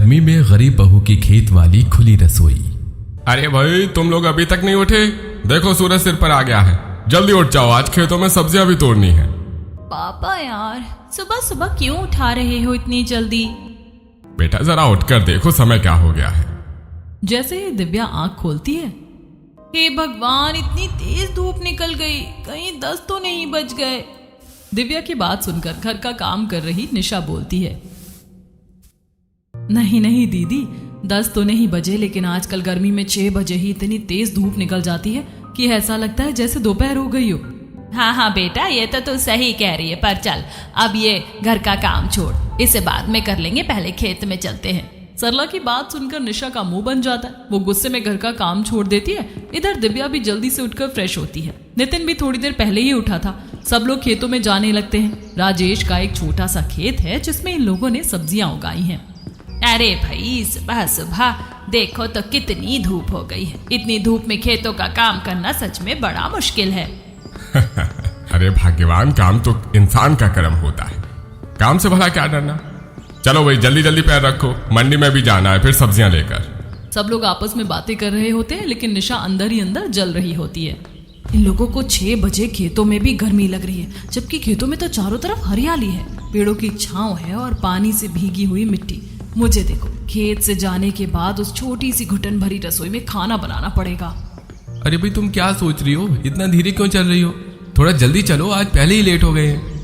गर्मी में गरीब बहू की खेत वाली खुली रसोई। अरे भाई, तुम लोग अभी तक नहीं उठे? देखो सूरज सिर पर आ गया है, जल्दी उठ जाओ, आज खेतों में सब्जियां भी तोड़नी है। पापा यार, सुबह सुबह क्यों उठा रहे हो इतनी जल्दी? बेटा जरा उठकर देखो समय क्या हो गया है। जैसे ही दिव्या आंख खोलती है, हे भगवान, इतनी तेज धूप निकल गई, कहीं 10 तो नहीं बज गए। दिव्या की बात सुनकर घर का काम कर रही निशा बोलती है, नहीं नहीं दीदी, 10 तो नहीं बजे, लेकिन आजकल गर्मी में 6 बजे ही इतनी तेज धूप निकल जाती है कि ऐसा लगता है जैसे दोपहर हो गई हो। हाँ हाँ बेटा, ये तो तू सही कह रही है, पर चल अब ये घर का काम छोड़, इसे बाद में कर लेंगे, पहले खेत में चलते हैं। सरला की बात सुनकर निशा का मुंह बन जाता है, वो गुस्से में घर का काम छोड़ देती है। इधर दिव्या भी जल्दी से उठकर फ्रेश होती है। नितिन भी थोड़ी देर पहले ही उठा था। सब लोग खेतों में जाने लगते हैं। राजेश का एक छोटा सा खेत है जिसमें इन लोगों ने सब्जियां उगाई हैं। अरे भाई, सुबह सुबह देखो तो कितनी धूप हो गई है। इतनी धूप में खेतों का काम करना सच में बड़ा मुश्किल है। अरे भाग्यवान, काम तो इंसान का कर्म होता है, काम से भला क्या डरना। चलो भाई, जल्दी जल्दी पैर रखो, मंडी में भी जाना है फिर सब्जियां लेकर। सब लोग आपस में बातें कर रहे होते हैं, लेकिन निशा अंदर ही अंदर जल रही होती है। इन लोगों को 6 बजे खेतों में भी गर्मी लग रही है, जबकि खेतों में तो चारों तरफ हरियाली है, पेड़ों की छांव है और पानी से भीगी हुई मिट्टी। मुझे देखो, खेत से जाने के बाद उस छोटी सी घुटन भरी रसोई में खाना बनाना पड़ेगा। अरे भाई, तुम क्या सोच रही हो? इतना धीरे क्यों चल रही हो? थोड़ा जल्दी चलो, आज पहले ही लेट हो गए हैं।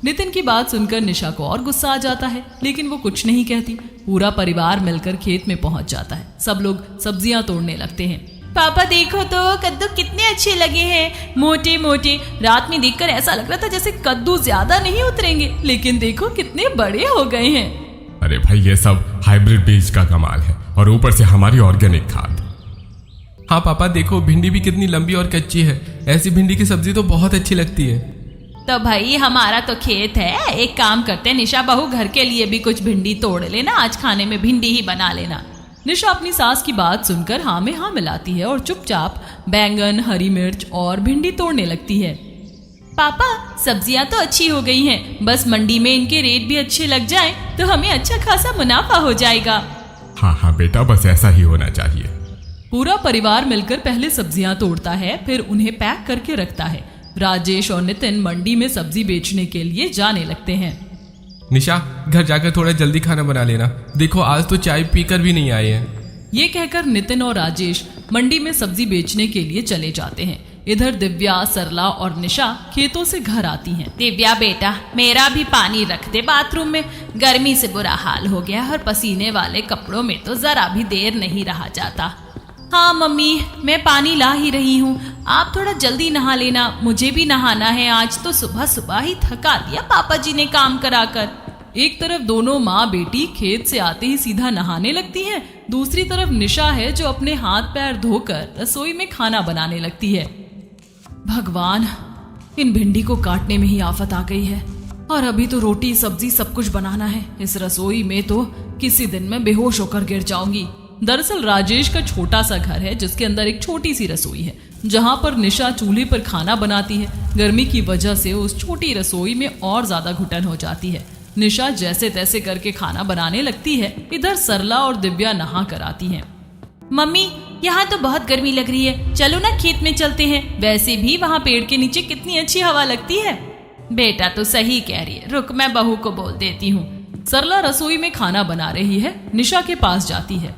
नितिन की बात सुनकर निशा को और गुस्सा आ जाता है, लेकिन वो कुछ नहीं कहती। पूरा परिवार मिलकर खेत में पहुंच जाता है। सब लोग सब्जियां तोड़ने लगते हैं। पापा देखो तो, कद्दू कितने अच्छे लगे हैं, मोटे मोटे। रात में देखकर ऐसा लग रहा था जैसे कद्दू ज्यादा नहीं उतरेंगे, लेकिन देखो कितने बड़े हो गए हैं। अरे भाई, ये सब हाइब्रिड बीज का कमाल है, और ऊपर से हमारी ऑर्गेनिक खाद। हाँ पापा, देखो भिंडी भी कितनी लंबी और कच्ची है। ऐसी भिंडी की सब्जी तो बहुत अच्छी लगती है। तो भाई, हमारा तो खेत है, एक काम करते हैं निशा बहू, घर के लिए भी कुछ भिंडी तोड़ लेना, आज खाने में भिंडी ही बना लेना। निशा अपनी सास की बात सुनकर हाँ में हाँ मिलाती है और चुपचाप बैंगन, हरी मिर्च और भिंडी तोड़ने लगती है। पापा, सब्जियां तो अच्छी हो गई हैं, बस मंडी में इनके रेट भी अच्छे लग जाएं तो हमें अच्छा खासा मुनाफा हो जाएगा। हाँ हाँ बेटा, बस ऐसा ही होना चाहिए। पूरा परिवार मिलकर पहले सब्जियां तोड़ता है, फिर उन्हें पैक करके रखता है। राजेश और नितिन मंडी में सब्जी बेचने के लिए जाने लगते हैं। निशा, घर जाकर थोड़ा जल्दी खाना बना लेना, देखो आज तो चाय पीकर भी नहीं आए हैं। ये कहकर नितिन और राजेश मंडी में सब्जी बेचने के लिए चले जाते हैं। इधर दिव्या, सरला और निशा खेतों से घर आती हैं। दिव्या बेटा, मेरा भी पानी रख दे बाथरूम में, गर्मी से बुरा हाल हो गया और पसीने वाले कपड़ों में तो जरा भी देर नहीं रहा जाता। हाँ मम्मी, मैं पानी ला ही रही हूँ, आप थोड़ा जल्दी नहा लेना, मुझे भी नहाना है, आज तो सुबह सुबह ही थका दिया पापा जी ने काम कराकर। एक तरफ दोनों माँ बेटी खेत से आते ही सीधा नहाने लगती हैं, दूसरी तरफ निशा है जो अपने हाथ पैर धोकर रसोई में खाना बनाने लगती है। भगवान, इन भिंडी को काटने में ही आफत आ गई है, और अभी तो रोटी सब्जी सब कुछ बनाना है। इस रसोई में तो किसी दिन मैं बेहोश होकर गिर जाऊंगी। दरअसल राजेश का छोटा सा घर है जिसके अंदर एक छोटी सी रसोई है, जहां पर निशा चूल्हे पर खाना बनाती है। गर्मी की वजह से उस छोटी रसोई में और ज्यादा घुटन हो जाती है। निशा जैसे तैसे करके खाना बनाने लगती है। इधर सरला और दिव्या नहा कर आती हैं। मम्मी, यहाँ तो बहुत गर्मी लग रही है, चलो ना खेत में चलते हैं, वैसे भी वहाँ पेड़ के नीचे कितनी अच्छी हवा लगती है। बेटा तो सही कह रही है, रुक मैं बहू को बोल देती हूँ। सरला रसोई में खाना बना रही है, निशा के पास जाती है।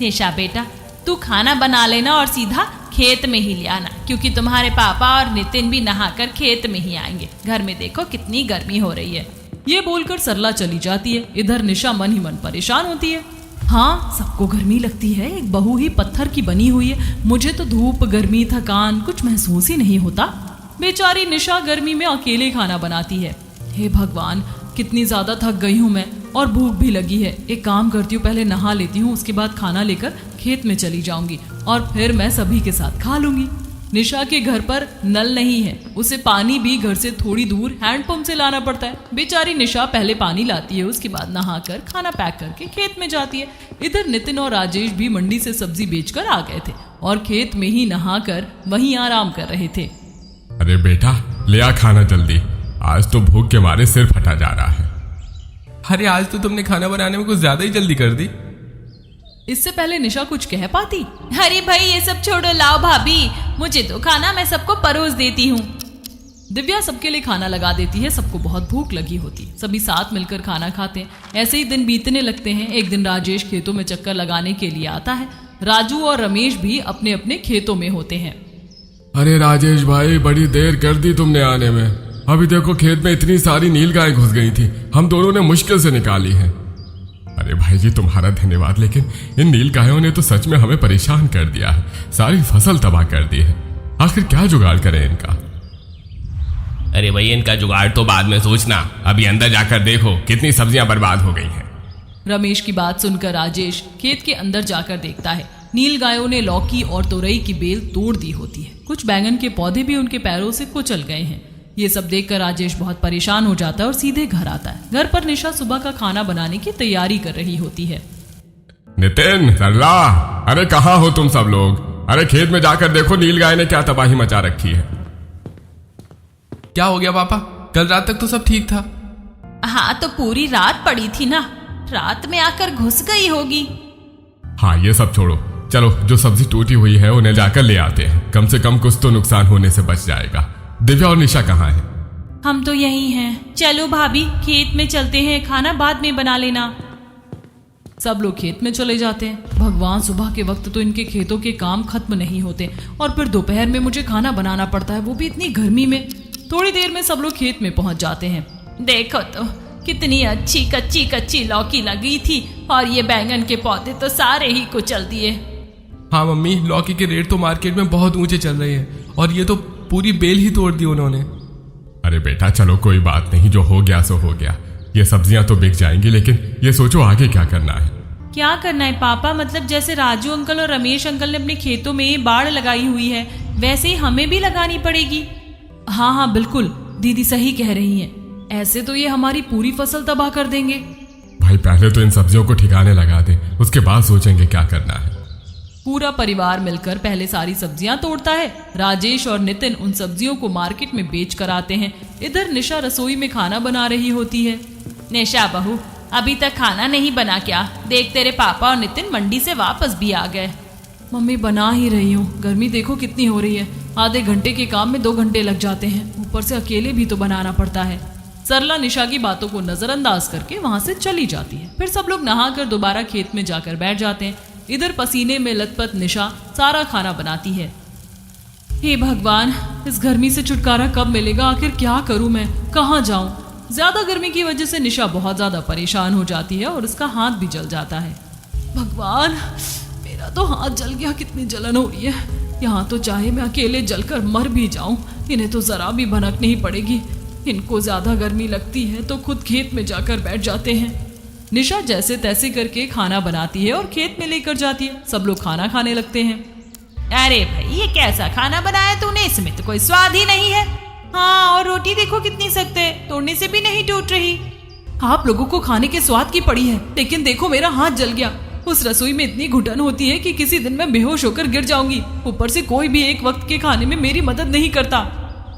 निशा बेटा, तू खाना बना लेना और सीधा खेत में ही ले आना, क्योंकि तुम्हारे पापा और नितिन भी नहाकर खेत में ही आएंगे। घर में देखो कितनी गर्मी हो रही है। ये बोलकर सरला चली जाती है। इधर निशा मन ही मन परेशान होती है। हाँ, सबको गर्मी लगती है, एक बहू ही पत्थर की बनी हुई है, मुझे तो धूप, गर्मी, थकान कुछ महसूस ही नहीं होता। बेचारी निशा गर्मी में अकेले खाना बनाती है। हे भगवान, कितनी ज्यादा थक गई हूँ मैं, और भूख भी लगी है। एक काम करती हूँ, पहले नहा लेती हूँ, उसके बाद खाना लेकर खेत में चली जाऊंगी और फिर मैं सभी के साथ खा लूंगी। निशा के घर पर नल नहीं है, उसे पानी भी घर से थोड़ी दूर हैंडपंप से लाना पड़ता है। बेचारी निशा पहले पानी लाती है, उसके बाद नहाकर खाना पैक करके खेत में जाती है। इधर नितिन और राजेश भी मंडी से सब्जी बेचकर आ गए थे और खेत में ही नहाकर वहीं आराम कर रहे थे। अरे बेटा, ले आ खाना जल्दी, आज तो भूख के मारे सिर फटा जा रहा है। अरे आज तो तुमने खाना बनाने में कुछ ज्यादा ही जल्दी कर दी। इससे पहले निशा कुछ कह पाती। अरे भाई ये सब छोड़ो, लाओ भाभी मुझे तो खाना, मैं सबको परोस देती हूँ। दिव्या सबके लिए खाना लगा देती है। सबको बहुत भूख लगी होती, सभी साथ मिलकर खाना खाते हैं। ऐसे ही दिन बीतने लगते हैं। एक दिन राजेश खेतों में चक्कर लगाने के लिए आता है। राजू और रमेश भी अपने अपने खेतों में होते हैं। अरे राजेश भाई, बड़ी देर कर दी तुमने आने में। अभी देखो खेत में इतनी सारी नीलगाय घुस गई थी, हम दोनों ने मुश्किल से निकाली है। अरे भाई जी तुम्हारा धन्यवाद, लेकिन इन नीलगायों ने तो सच में हमें परेशान कर दिया है, सारी फसल तबाह कर दी है। आखिर क्या जुगाड़ करें इनका? अरे भाई इनका जुगाड़ तो बाद में सोचना, अभी अंदर जाकर देखो कितनी सब्जियां बर्बाद हो गई हैं। रमेश की बात सुनकर राजेश खेत के अंदर जाकर देखता है। नील गायों ने लौकी और तोरई की बेल तोड़ दी होती है। कुछ बैंगन के पौधे भी उनके पैरों से कुचल गए हैं। ये सब देखकर राजेश बहुत परेशान हो जाता है और सीधे घर आता है। घर पर निशा सुबह का खाना बनाने की तैयारी कर रही होती है। नितिन, सरला, अरे कहाँ हो तुम सब लोग? अरे खेत में जाकर देखो नीलगाय ने क्या तबाही मचा रखी है। क्या हो गया पापा? कल रात तक तो सब ठीक था। हाँ तो पूरी रात पड़ी थी ना, रात में आकर घुस गई होगी। हाँ ये सब छोड़ो, चलो जो सब्जी टूटी हुई है उन्हें जाकर ले आते हैं, कम से कम कुछ तो नुकसान होने से बच जाएगा। दिव्या और निशा कहाँ है? हम तो यही हैं। चलो भाभी खेत में चलते हैं, खाना बाद में बना लेना। सब लोग खेत में चले जाते हैं। भगवान, सुबह के वक्त तो इनके खेतों के काम खत्म नहीं होते और फिर दोपहर में मुझे खाना बनाना पड़ता है, वो भी इतनी गर्मी में। थोड़ी देर में सब लोग खेत में पहुंच जाते हैं। देखो तो कितनी अच्छी कच्ची कच्ची लौकी लगी थी और ये बैंगन के पौधे तो सारे ही कुचल दिए। हाँ मम्मी, लौकी के रेट तो मार्केट में बहुत ऊंचे चल रहे हैं और ये तो पूरी बेल ही तोड़ दी उन्होंने। अरे बेटा चलो कोई बात नहीं, जो हो गया सो हो गया। ये सब्जियां तो बिक जाएंगी, लेकिन ये सोचो आगे क्या करना है। क्या करना है पापा? मतलब जैसे राजू अंकल और रमेश अंकल ने अपने खेतों में बाड़ लगाई हुई है, वैसे ही हमें भी लगानी पड़ेगी। हाँ हाँ बिल्कुल, दीदी सही कह रही हैं। ऐसे तो ये हमारी पूरी फसल तबाह कर देंगे। भाई पहले तो इन सब्जियों को ठिकाने लगा दे, उसके बाद सोचेंगे क्या करना है। पूरा परिवार मिलकर पहले सारी सब्जियां तोड़ता है। राजेश और नितिन उन सब्जियों को मार्केट में बेच कर आते हैं। इधर निशा रसोई में खाना बना रही होती है। निशा बहू, अभी तक खाना नहीं बना क्या? देख तेरे पापा और नितिन मंडी से वापस भी आ गए। मम्मी बना ही रही हूँ, गर्मी देखो कितनी हो रही है। आधे घंटे के काम में 2 घंटे लग जाते हैं, ऊपर से अकेले भी तो बनाना पड़ता है। सरला निशा की बातों को नजरअंदाज करके वहां से चली जाती है। फिर सब लोग नहाकर दोबारा खेत में जाकर बैठ जाते हैं। इधर पसीने में लथपथ निशा सारा खाना बनाती है। हे भगवान, इस गर्मी से छुटकारा कब मिलेगा? आखिर क्या करूं मैं, कहाँ जाऊं? ज्यादा गर्मी की वजह से निशा बहुत ज्यादा परेशान हो जाती है और उसका हाथ भी जल जाता है। भगवान, मेरा तो हाथ जल गया, कितनी जलन हो रही है। यहाँ तो चाहे मैं अकेले जलकर मर भी जाऊं, इन्हें तो जरा भी भनक नहीं पड़ेगी। इनको ज्यादा गर्मी लगती है तो खुद खेत में जाकर बैठ जाते हैं। निशा जैसे तैसे करके खाना बनाती है और खेत में लेकर जाती है। सब लोग खाना खाने लगते हैं। अरे भाई ये कैसा खाना बनाया तूने, इसमें तो कोई स्वाद ही नहीं है। हाँ, और रोटी देखो कितनी सख्त है, तोड़ने से भी नहीं टूट रही। आप लोगों को खाने के स्वाद की पड़ी है, लेकिन देखो मेरा हाथ जल गया। उस रसोई में इतनी घुटन होती है कि किसी दिन मैं बेहोश होकर गिर जाऊंगी। ऊपर से कोई भी एक वक्त के खाने में मेरी मदद नहीं करता।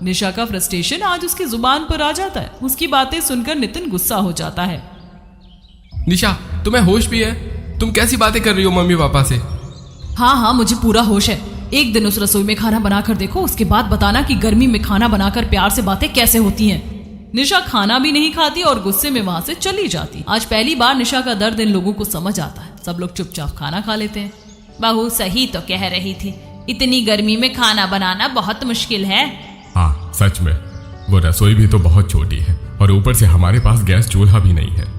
निशा का फ्रस्ट्रेशन आज उसकी जुबान पर आ जाता है। उसकी बातें सुनकर नितिन गुस्सा हो जाता है। निशा, तुम्हें होश भी है? तुम कैसी बातें कर रही हो मम्मी पापा से? हाँ हाँ मुझे पूरा होश है। एक दिन उस रसोई में खाना बनाकर देखो, उसके बाद बताना कि गर्मी में खाना बनाकर प्यार से बातें कैसे होती हैं। निशा खाना भी नहीं खाती और गुस्से में वहां से चली जाती। आज पहली बार निशा का दर्द इन लोगों को समझ आता है। सब लोग चुपचाप खाना खा लेते हैं। बहू सही तो कह रही थी, इतनी गर्मी में खाना बनाना बहुत मुश्किल है। हाँ सच में, वो रसोई भी तो बहुत छोटी है और ऊपर से हमारे पास गैस चूल्हा भी नहीं है।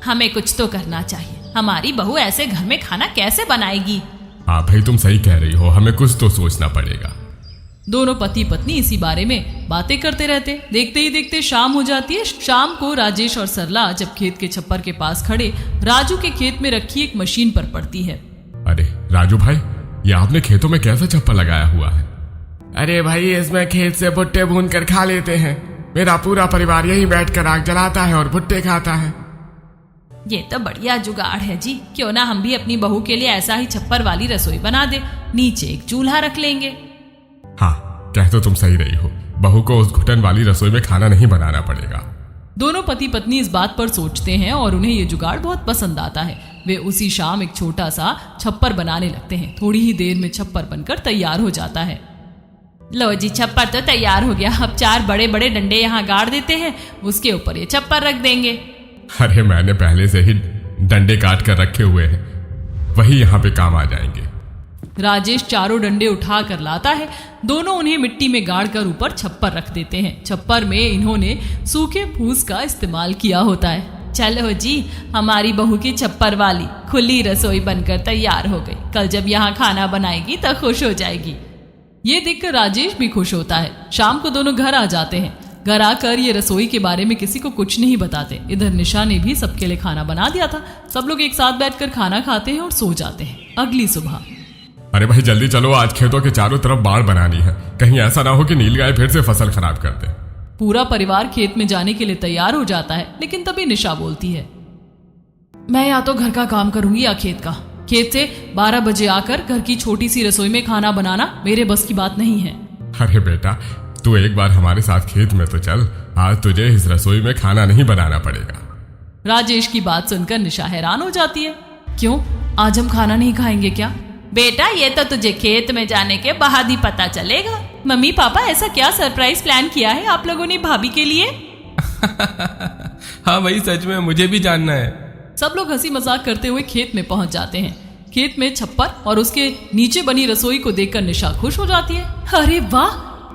हमें कुछ तो करना चाहिए। हमारी बहू ऐसे घर में खाना कैसे बनाएगी? हाँ भाई तुम सही कह रही हो, हमें कुछ तो सोचना पड़ेगा। दोनों पति पत्नी इसी बारे में बातें करते रहते। देखते ही देखते शाम हो जाती है। शाम को राजेश और सरला जब खेत के छप्पर के पास खड़े राजू के खेत में रखी एक मशीन पर पड़ती है। अरे राजू भाई, ये आपने खेतों में कैसा छप्पर लगाया हुआ है? अरे भाई इसमें खेत से भुट्टे भून कर खा लेते हैं। मेरा पूरा परिवार यहीं बैठकर आग जलाता है और भुट्टे खाता है। ये तो बढ़िया जुगाड़ है जी। क्यों ना हम भी अपनी बहू के लिए ऐसा ही छप्पर वाली रसोई बना दे, नीचे एक चूल्हा रख लेंगे। हाँ कह तो तुम सही रही हो, बहू को उस घुटन वाली रसोई में खाना नहीं बनाना पड़ेगा। दोनों पति पत्नी इस बात पर सोचते हैं और उन्हें ये जुगाड़ बहुत पसंद आता है। वे उसी शाम एक छोटा सा छप्पर बनाने लगते हैं। थोड़ी ही देर में छप्पर बनकर तैयार हो जाता है। लो जी, छप्पर तो तैयार हो गया। अब 4 बड़े बड़े डंडे यहाँ गाड़ देते हैं, उसके ऊपर ये छप्पर रख देंगे। अरे मैंने पहले से ही डंडे काट कर रखे हुए हैं, वही यहाँ पे काम आ जाएंगे। राजेश चारों डंडे उठा कर लाता है। दोनों उन्हें मिट्टी में गाड़ कर ऊपर छप्पर रख देते हैं। छप्पर में इन्होंने सूखे फूस का इस्तेमाल किया होता है। चलो जी, हमारी बहू की छप्पर वाली खुली रसोई बनकर तैयार हो गई। कल जब यहाँ खाना बनाएगी तो खुश हो जाएगी। ये देखकर राजेश भी खुश होता है। शाम को दोनों घर आ जाते हैं। घर आकर ये रसोई के बारे में किसी को कुछ नहीं बताते। इधर निशा ने भी सबके लिए खाना बना दिया था। सब लोग एक साथ बैठकर खाना खाते हैं और सो जाते हैं। अगली सुबह, अरे भाई जल्दी चलो, आज खेतों के चारों तरफ बाड़ बनानी है, कहीं ऐसा ना हो कि नीलगाय फिर से फसल खराब कर दे। पूरा परिवार खेत में जाने के लिए तैयार हो जाता है, लेकिन तभी निशा बोलती है, मैं या तो घर का काम करूंगी या खेत का। खेत से 12 बजे आकर घर की छोटी सी रसोई में खाना बनाना मेरे बस की बात नहीं है। अरे बेटा, तू एक बार हमारे साथ खेत में तो चल, आज तुझे इस रसोई में खाना नहीं बनाना पड़ेगा। राजेश की बात सुनकर निशा हैरान हो जाती है। क्यों, आज हम खाना नहीं खाएंगे क्या? बेटा, ये तो तुझे खेत में जाने के बाद ही पता चलेगा। मम्मी पापा, ऐसा क्या सरप्राइज प्लान किया है आप लोगों ने भाभी के लिए? हाँ भाई, सच में मुझे भी जानना है। सब लोग हंसी मजाक करते हुए खेत में पहुंच जाते हैं। खेत में छप्पर और उसके नीचे बनी रसोई को देखकर निशा खुश हो जाती है। अरे वाह,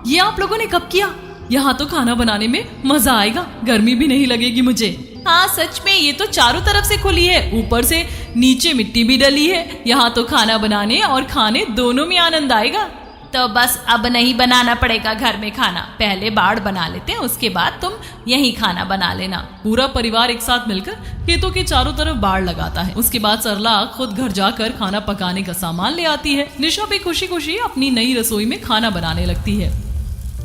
ये आप लोगों ने कब किया? यहाँ तो खाना बनाने में मजा आएगा, गर्मी भी नहीं लगेगी मुझे। हाँ सच में, ये तो चारों तरफ से खुली है, ऊपर से नीचे मिट्टी भी डली है। यहाँ तो खाना बनाने और खाने दोनों में आनंद आएगा। तो बस अब नहीं बनाना पड़ेगा घर में खाना, पहले बाड़ बना लेते हैं, उसके बाद तुम यही खाना बना लेना। पूरा परिवार एक साथ मिलकर खेतों के चारों तरफ बाड़ लगाता है। उसके बाद सरला खुद घर जाकर खाना पकाने का सामान ले आती है। निशा भी खुशी खुशी अपनी नई रसोई में खाना बनाने लगती है।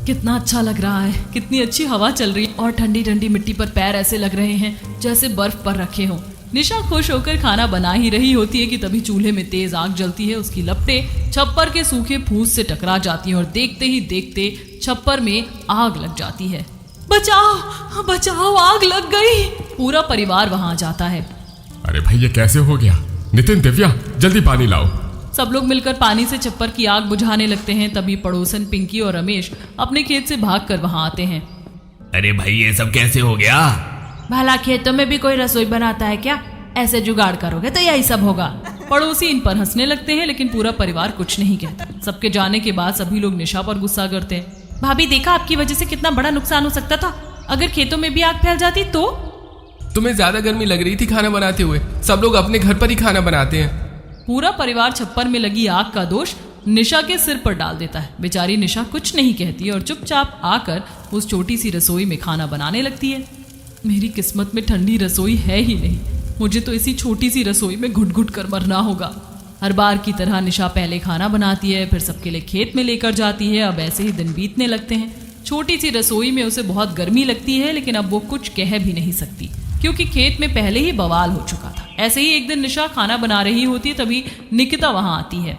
कितना अच्छा लग रहा है, कितनी अच्छी हवा चल रही है और ठंडी ठंडी मिट्टी पर पैर ऐसे लग रहे हैं जैसे बर्फ पर रखे हों। निशा खुश होकर खाना बना ही रही होती है कि तभी चूल्हे में तेज आग जलती है। उसकी लपटें छप्पर के सूखे फूस से टकरा जाती हैं और देखते ही देखते छप्पर में आग लग जाती है। बचाओ बचाओ, आग लग गई। पूरा परिवार वहां जाता है। अरे भाई, ये कैसे हो गया? नितिन, दिव्या, जल्दी पानी लाओ। सब लोग मिलकर पानी से छप्पर की आग बुझाने लगते हैं। तभी पड़ोसन पिंकी और रमेश अपने खेत से भागकर वहां आते हैं। अरे भाई, ये सब कैसे हो गया? भला खेतों में भी कोई रसोई बनाता है क्या? ऐसे जुगाड़ करोगे तो यही सब होगा। पड़ोसी इन पर हंसने लगते हैं, लेकिन पूरा परिवार कुछ नहीं कहता। सबके जाने के बाद सभी लोग निशा पर गुस्सा करते हैं। भाभी, देखा आपकी वजह से कितना बड़ा नुकसान हो सकता था। अगर खेतों में भी आग फैल जाती तो? तुम्हें ज्यादा गर्मी लग रही थी खाना बनाते हुए, सब लोग अपने घर पर ही खाना बनाते हैं। पूरा परिवार छप्पर में लगी आग का दोष निशा के सिर पर डाल देता है। बेचारी निशा कुछ नहीं कहती और चुपचाप आकर उस छोटी सी रसोई में खाना बनाने लगती है। मेरी किस्मत में ठंडी रसोई है ही नहीं, मुझे तो इसी छोटी सी रसोई में घुट घुट कर मरना होगा। हर बार की तरह निशा पहले खाना बनाती है, फिर सबके लिए खेत में लेकर जाती है। अब ऐसे ही दिन बीतने लगते हैं। छोटी सी रसोई में उसे बहुत गर्मी लगती है, लेकिन अब वो कुछ कह भी नहीं सकती क्योंकि खेत में पहले ही बवाल हो चुका था। ऐसे ही एक दिन निशा खाना बना रही होती है, तभी निकिता वहां आती है।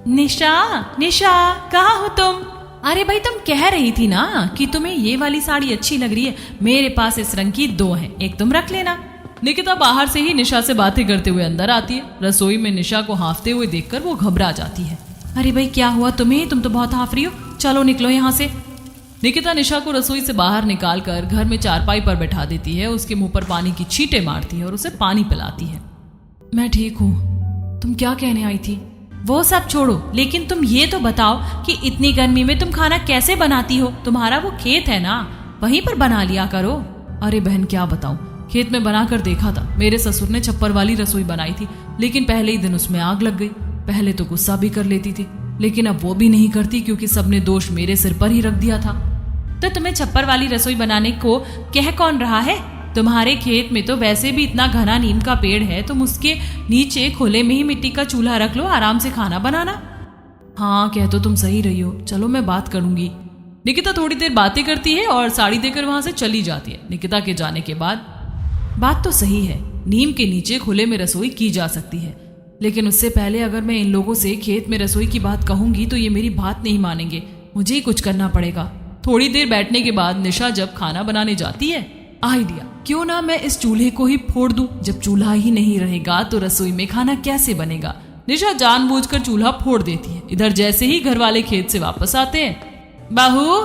निशा, निशा, कहाँ हो तुम? अरे भाई, तुम कह रही थी ना कि तुम्हें ये वाली साड़ी अच्छी लग रही है, मेरे पास इस रंग की 2 हैं, एक तुम रख लेना। निकिता बाहर से ही निशा से बातें करते हुए अंदर आती है। रसोई में निशा को हांफते हुए देखकर वो घबरा जाती है। अरे भाई, क्या हुआ तुम्हें? तुम तो बहुत हांफ रही हो, चलो निकलो यहाँ से। निकिता निशा को रसोई से बाहर निकालकर घर में चारपाई पर बैठा देती है। उसके मुंह पर पानी की छींटे मारती है और उसे पानी पिलाती है। मैं ठीक हूँ, तुम क्या कहने आई थी? वो सब छोड़ो, लेकिन तुम ये तो बताओ कि इतनी गर्मी में तुम खाना कैसे बनाती हो? तुम्हारा वो खेत है ना, वहीं पर बना लिया करो। अरे बहन, क्या बताऊं, खेत में बनाकर देखा था। मेरे ससुर ने छप्पर वाली रसोई बनाई थी, लेकिन पहले ही दिन उसमें आग लग गई। पहले तो गुस्सा भी कर लेती थी, लेकिन अब वो भी नहीं करती क्योंकि सबने दोष मेरे सिर पर ही रख दिया था। तो तुम्हें छप्पर वाली रसोई बनाने को कह कौन रहा है? तुम्हारे खेत में तो वैसे भी इतना घना नीम का पेड़ है, तुम उसके नीचे खुले में ही मिट्टी का चूल्हा रख लो, आराम से खाना बनाना। हाँ, कह तो तुम सही रही हो, चलो मैं बात करूंगी। निकिता थोड़ी देर बातें करती है और साड़ी देकर वहां से चली जाती है। निकिता के जाने के बाद बात तो सही है, नीम के नीचे खुले में रसोई की जा सकती है, लेकिन उससे पहले अगर मैं इन लोगों से खेत में रसोई की बात कहूंगी तो ये मेरी बात नहीं मानेंगे, मुझे ही कुछ करना पड़ेगा। थोड़ी देर बैठने के बाद निशा जब खाना बनाने जाती है आइडिया, क्यों ना मैं इस चूल्हे को ही फोड़ दूं। जब चूल्हा ही नहीं रहेगा तो रसोई में खाना कैसे बनेगा। निशा जानबूझकर चूल्हा फोड़ देती है। इधर जैसे ही घर वाले खेत से वापस आते हैं, बहू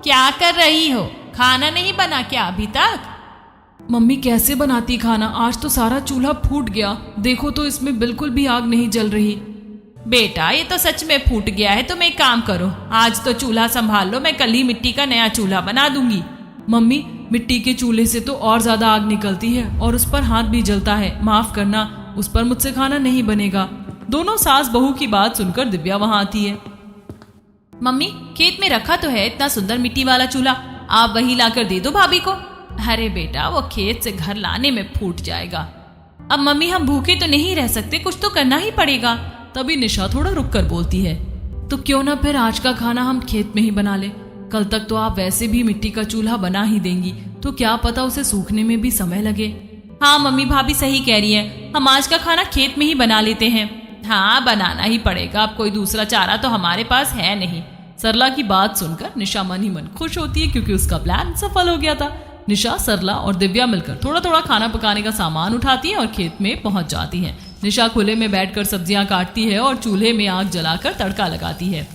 क्या कर रही हो, खाना नहीं बना क्या अभी तक? मम्मी कैसे बनाती खाना, आज तो सारा चूल्हा फूट गया, देखो तो इसमें बिल्कुल भी आग नहीं जल रही। बेटा ये तो सच में फूट गया है, तुम एक काम करो, आज तो चूल्हा संभाल लो, मैं कल ही मिट्टी का नया चूल्हा बना दूंगी। मम्मी मिट्टी के चूल्हे से तो और ज्यादा आग निकलती है और उस पर हाथ भी जलता है, माफ करना, उस पर मुझसे खाना नहीं बनेगा। दोनों सास बहू की बात सुनकर दिव्या वहां आती है। मम्मी खेत में रखा तो है इतना सुंदर मिट्टी वाला चूल्हा, आप वही लाकर दे दो भाभी को। अरे बेटा वो खेत से घर लाने में फूट जाएगा। अब मम्मी हम भूखे तो नहीं रह सकते, कुछ तो करना ही पड़ेगा। तभी निशा थोड़ा रुक कर बोलती है, तो क्यों ना फिर आज का खाना हम खेत में ही बना ले। कल तक तो आप वैसे भी मिट्टी का चूल्हा बना ही देंगी, तो क्या पता उसे सूखने में भी समय लगे। हाँ मम्मी भाभी सही कह रही है, हम आज का खाना खेत में ही बना लेते हैं। हाँ बनाना ही पड़ेगा, अब कोई दूसरा चारा तो हमारे पास है नहीं। सरला की बात सुनकर निशा मन ही मन खुश होती है क्योंकि उसका प्लान सफल हो गया था। निशा, सरला और दिव्या मिलकर थोड़ा थोड़ा खाना पकाने का सामान उठाती है और खेत में पहुंच जाती हैं। निशा खुले में बैठकर सब्जियां काटती है और चूल्हे में आग जलाकर तड़का लगाती है।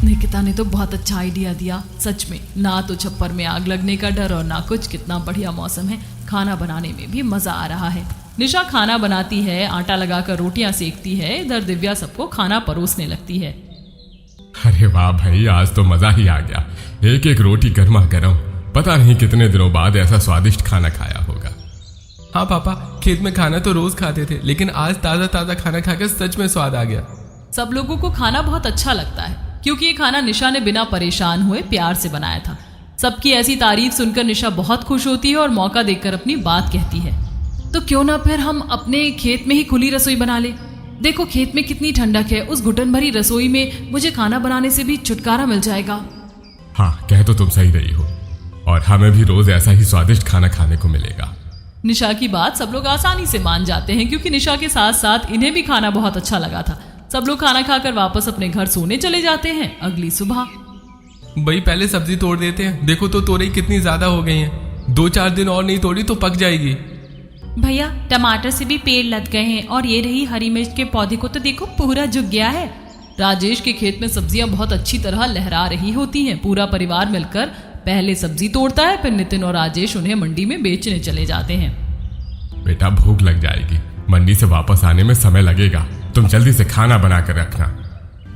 निकिता ने तो बहुत अच्छा आइडिया दिया, सच में, ना तो छप्पर में आग लगने का डर और ना कुछ। कितना बढ़िया मौसम है, खाना बनाने में भी मजा आ रहा है। निशा खाना बनाती है, आटा लगाकर रोटियां सेकती है, इधर दिव्या सबको खाना परोसने लगती है। अरे वाह भाई, आज तो मजा ही आ गया। एक एक रोटी गर्मा गर्म, पता नहीं कितने दिनों बाद ऐसा स्वादिष्ट खाना खाया होगा। हाँ पापा, खेत में खाना तो रोज खाते थे, लेकिन आज ताज़ा ताज़ा खाना खाकर सच में स्वाद आ गया। सब लोगों को खाना बहुत अच्छा लगता है क्योंकि ये खाना निशा ने बिना परेशान हुए प्यार से बनाया था। सबकी ऐसी तारीफ सुनकर निशा बहुत खुश होती है और मौका देकर अपनी बात कहती है, तो क्यों ना फिर हम अपने खेत में ही खुली रसोई बना ले। देखो खेत में कितनी ठंडक है, उस घुटन भरी रसोई में मुझे खाना बनाने से भी छुटकारा मिल जाएगा। हाँ कह तो तुम सही रही हो, और हमें भी रोज ऐसा ही स्वादिष्ट खाना खाने को मिलेगा। निशा की बात सब लोग आसानी से मान जाते हैं क्योंकि निशा के साथ साथ इन्हें भी खाना बहुत अच्छा लगा था। सब लोग खाना खाकर वापस अपने घर सोने चले जाते हैं। अगली सुबह, भाई पहले सब्जी तोड़ देते हैं, देखो तो तोरई कितनी ज्यादा हो गई हैं, 2-4 दिन और नहीं तोड़ी तो पक जाएगी। भैया टमाटर से भी पेड़ लग गए हैं और ये रही हरी मिर्च के पौधे को तो देखो पूरा झुक गया है। राजेश के खेत में सब्जियां बहुत अच्छी तरह लहरा रही होती हैं। पूरा परिवार मिलकर पहले सब्जी तोड़ता है, फिर नितिन और राजेश उन्हें मंडी में बेचने चले जाते हैं। बेटा भूख लग जाएगी, मंडी से वापस आने में समय लगेगा, तुम जल्दी से खाना बना कर रखना।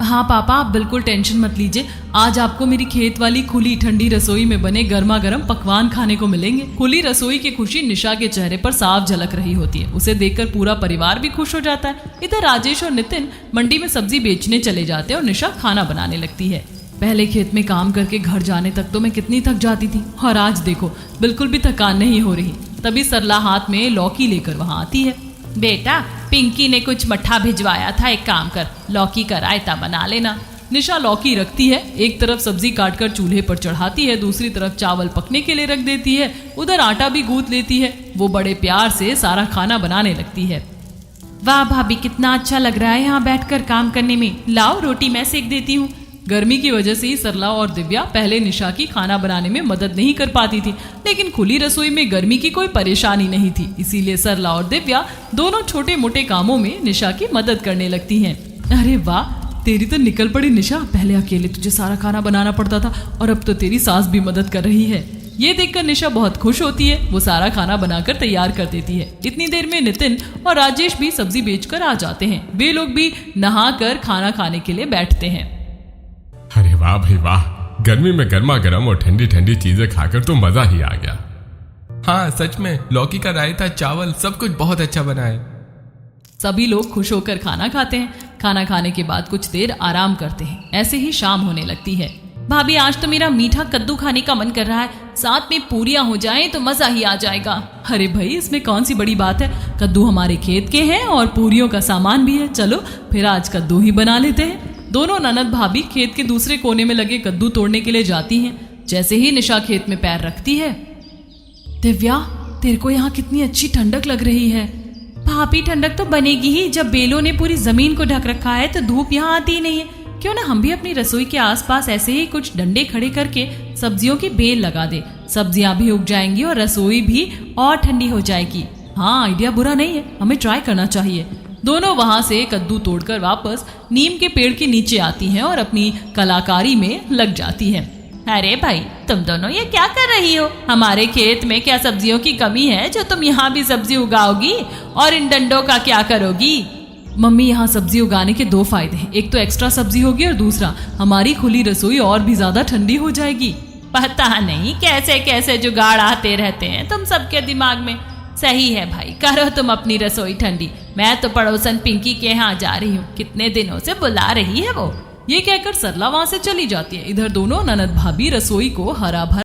हाँ पापा आप बिल्कुल टेंशन मत लीजिए, आज आपको मेरी खेत वाली खुली ठंडी रसोई में बने गर्मा गर्म पकवान खाने को मिलेंगे। खुली रसोई की खुशी निशा के चेहरे पर साफ झलक रही होती है। उसे देखकर पूरा परिवार भी खुश हो जाता है। इधर राजेश और नितिन मंडी में सब्जी बेचने चले जाते हैं और निशा खाना बनाने लगती है। पहले खेत में काम करके घर जाने तक तो मैं कितनी थक जाती थी और आज देखो बिल्कुल भी थकान नहीं हो रही। तभी सरला हाथ में लौकी लेकर वहां आती है। बेटा पिंकी ने कुछ मट्ठा भिजवाया था, एक काम कर लौकी का रायता बना लेना। निशा लौकी रखती है, एक तरफ सब्जी काटकर चूल्हे पर चढ़ाती है, दूसरी तरफ चावल पकने के लिए रख देती है, उधर आटा भी गूंथ लेती है। वो बड़े प्यार से सारा खाना बनाने लगती है। वाह भाभी कितना अच्छा लग रहा है यहाँ बैठकर काम करने में, लाओ रोटी मैं सेक देती हूँ। गर्मी की वजह से ही सरला और दिव्या पहले निशा की खाना बनाने में मदद नहीं कर पाती थी, लेकिन खुली रसोई में गर्मी की कोई परेशानी नहीं थी, इसीलिए सरला और दिव्या दोनों छोटे मोटे कामों में निशा की मदद करने लगती हैं। अरे वाह तेरी तो निकल पड़ी निशा, पहले अकेले तुझे सारा खाना बनाना पड़ता था और अब तो तेरी सास भी मदद कर रही है। ये देखकर निशा बहुत खुश होती है, वो सारा खाना बनाकर तैयार कर देती है। इतनी देर में नितिन और राजेश भी सब्जी बेचकर आ जाते हैं। वे लोग भी नहाकर खाना खाने के लिए बैठते हैं। अरे वाह भाई वाह, गर्मी में गर्मा गर्म और ठंडी ठंडी चीजें खाकर तो मजा ही आ गया। हाँ सच में, लौकी का रायता, चावल, सब कुछ बहुत अच्छा बना है। सभी लोग खुश होकर खाना खाते हैं। खाना खाने के बाद कुछ देर आराम करते हैं। ऐसे ही शाम होने लगती है। भाभी आज तो मेरा मीठा कद्दू खाने का मन कर रहा है, साथ में पूरियां हो जाएं तो मजा ही आ जाएगा। अरे भाई इसमें कौन सी बड़ी बात है, कद्दू हमारे खेत के हैं और पूरियों का सामान भी है, चलो फिर आज कद्दू ही बना लेते हैं। दोनों ननद भाभी खेत के दूसरे कोने में लगे कद्दू तोड़ने के लिए जाती हैं। जैसे ही निशा खेत में पैर रखती है, दिव्या तेरे को यहाँ कितनी अच्छी ठंडक लग रही है। भाभी ठंडक तो बनेगी ही, जब बेलों ने पूरी जमीन को ढक रखा है तो धूप यहाँ आती ही नहीं है। क्यों ना हम भी अपनी रसोई के आसपास ऐसे ही कुछ डंडे खड़े करके सब्जियों की बेल लगा दे, सब्जियां भी उग जाएंगी और रसोई भी और ठंडी हो जाएगी। हाँ, आइडिया बुरा नहीं है, हमें ट्राई करना चाहिए। दोनों वहां से कद्दू तोड़कर वापस नीम के पेड़ के नीचे आती हैं और अपनी कलाकारी में लग जाती हैं। अरे भाई, तुम दोनों ये क्या कर रही हो? हमारे खेत में क्या सब्जियों की कमी है जो तुम यहाँ भी सब्जी उगाओगी? और इन डंडों का क्या करोगी? मम्मी, यहाँ सब्जी उगाने के 2 फायदे हैं। एक तो एक्स्ट्रा सब्जी होगी और दूसरा हमारी खुली रसोई और भी ज्यादा ठंडी हो जाएगी। पता नहीं कैसे कैसे जुगाड़ आते रहते हैं तुम सबके दिमाग में। सही है भाई, करो तुम अपनी रसोई ठंडी। मैं तो पड़ोसन पिंकी के यहाँ जा रही हूँ, कितने दिनों से बुला रही है वो। ये कहकर सरला वहां से चली जाती है। इधर दोनों ननद भाभी रसोई को हरा भरा